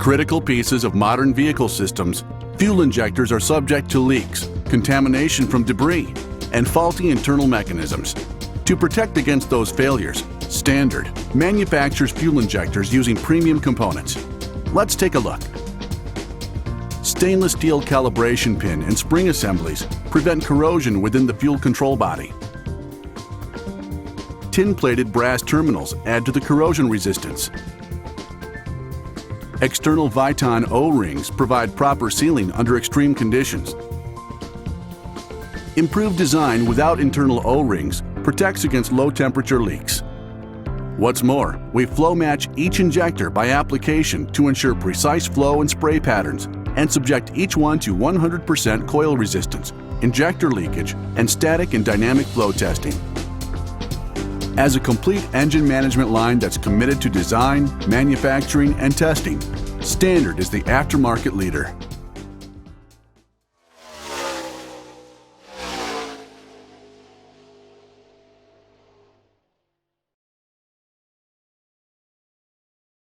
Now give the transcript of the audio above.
Critical pieces of modern vehicle systems, fuel injectors are subject to leaks, contamination from debris, and faulty internal mechanisms. To protect against those failures, Standard manufactures fuel injectors using premium components. Let's take a look. Stainless steel calibration pin and spring assemblies prevent corrosion within the fuel control body. Tin-plated brass terminals add to the corrosion resistance. External Viton O-rings provide proper sealing under extreme conditions. Improved design without internal O-rings protects against low-temperature leaks. What's more, we flow match each injector by application to ensure precise flow and spray patterns and subject each one to 100% coil resistance, injector leakage, and static and dynamic flow testing. As a complete engine management line that's committed to design, manufacturing, and testing, Standard is the aftermarket leader.